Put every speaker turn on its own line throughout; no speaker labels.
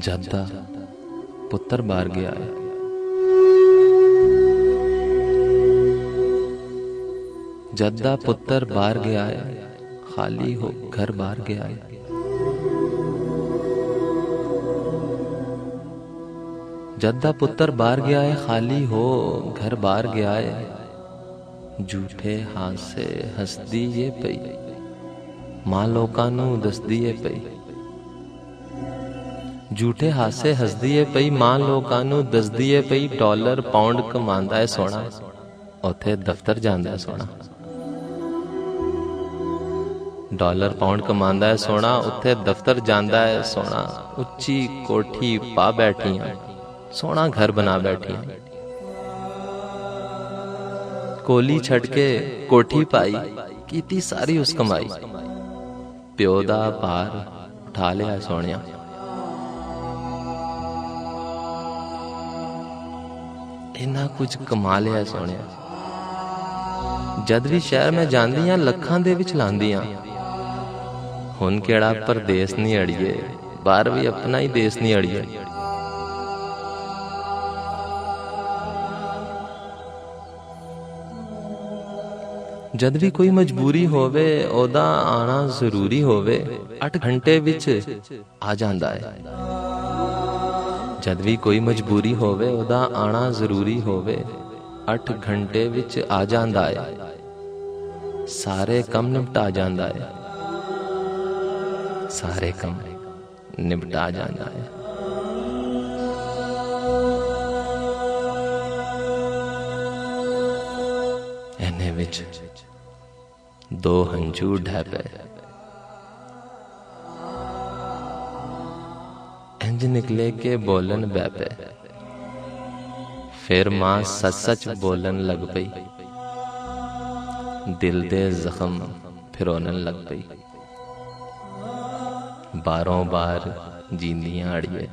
जद दा पुत्तर बार गया है। जद दा पुत्तर बार गया है, खाली हो घर बार गया है। जद दा पुत्तर बार गया है, खाली हो घर बार गया है। झूठे हासे हसदी ये पई, मां लोकां नू दसदी ये पई। झूठे हासे हसदी है पई, मां लोकां नू दसदी है पई। डॉलर पाउंड कमांदा है सोना, उथे दफ्तर जांदा है सोना। डॉलर पाउंड कमांदा है सोना, उथे दफ्तर जांदा है सोना। उच्ची कोठी पा बैठियां, सोना घर बना बैठियां। कोली छड़ के कोठी पाई, कीती सारी उस कमाई। प्यो दा भार उठा लिया सोनिया, इन्ना कुछ कमा लिया सोने। जद भी शहर में जांदियां लखां दे विच लांदियां। हुण केड़ा परदेस नहीं अड़िए, बाहर भी अपना ही देश नहीं अड़िए। जद भी कोई मजबूरी होवे, ओदा आना जरूरी होवे, 8 घंटे विच आ जांदा है। जद भी कोई मजबूरी होवे, ओदा आना जरूरी होवे, 8 घंटे विच आ जांदा है। सारे कम निपटा जांदा है, सारे कम निपटा जांदा है। एने विच 2 हंझू ढह पे। इंज निकले के बोलन बह पे। फिर मां सच सच बोलन लग पई, दिल दे जख्म फिरोनन लग पई। बारों बार जींदियां अड़िए,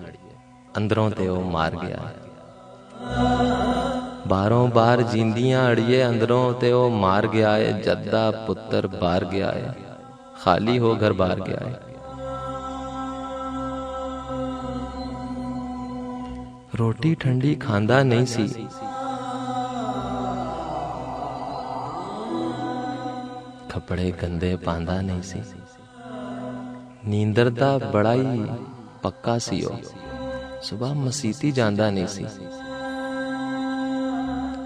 अंदरों ते ओ मार गया है। बारों बार जींदियां अड़िए, अंदरों ते ओ मार गया है। जद दा पुत्तर बार गया है, खाली हो घर बार गया है। रोटी ठंडी खांदा नहीं सी, कपड़े गंदे पांदा नहीं सी। नींदर दा बड़ा ही पक्का सी ओ, सुबह मसीती जांदा नहीं सी।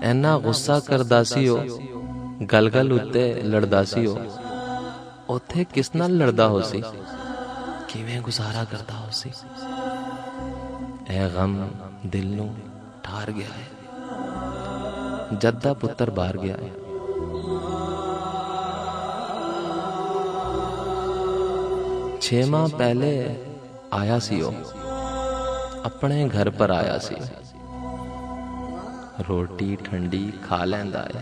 ऐना गुस्सा करदा सी ओ, गल गल उत्ते लड़दा सी ओ। उथे किस नाल लड़दा हो सी, किवें गुजारा करदा हो सी। ऐ गम दिल नू ठार गया है। जद दा पुत्तर बाहर गया है। छह माह पहले आया सी ओ, अपने घर पर आया सी। रोटी ठंडी खा लैंदा है,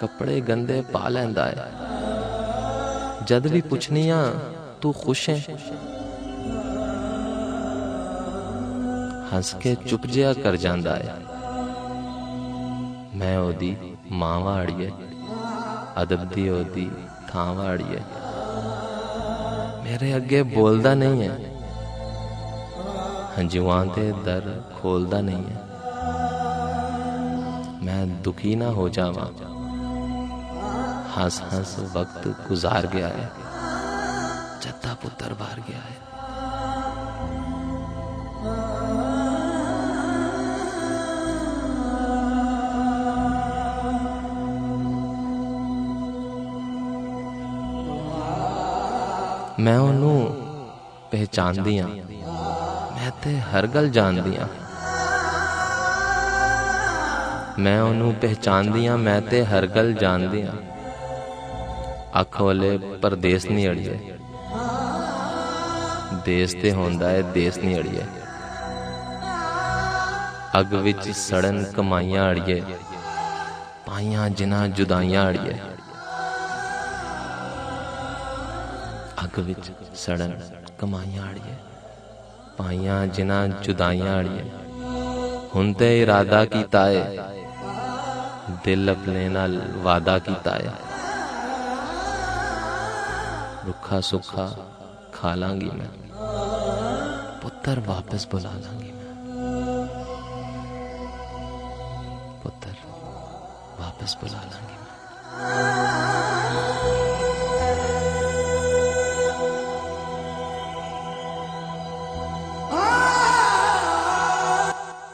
कपड़े गंदे पा लैंदा है। जद भी पुछनिया तू खुश है, हंस के चुप जिहा कर जांदा है। मैं ओदी मां वाड़िए, अदब दी ओदी थां वाड़िए। मेरे अगे बोलदा नहीं है, हंजुआं दे दर खोलदा नहीं है। मैं दुखी ना हो जावां, हंस हंस वक्त गुजार गया है। जद दा पुत्तर बाहर गया है। मैं ओनू पहचानदी हां, मैं ते हर गल जानदी हां। मैं ओनू पहचानदी हां, मैं ते हर गल जानदी हां। अख वाले परदेस नहीं अड़िए, देश ते होंदा है देश नहीं अड़िए। अग विच सड़न कमाइयां अड़िए, पाइयां जिन्हां जुदाइयां अड़िए। अग विच सड़न कमाइयां अड़िए, पाइयां जिन्हां जुदाइयां अड़िए। हुण ते इरादा कीता है, दिल अपने नाल वादा कीता है। रुखा सुखा खा लांगी मैं, पुत्र वापस बुला लांगी मैं, पुत्र वापस बुला लांगी मैं।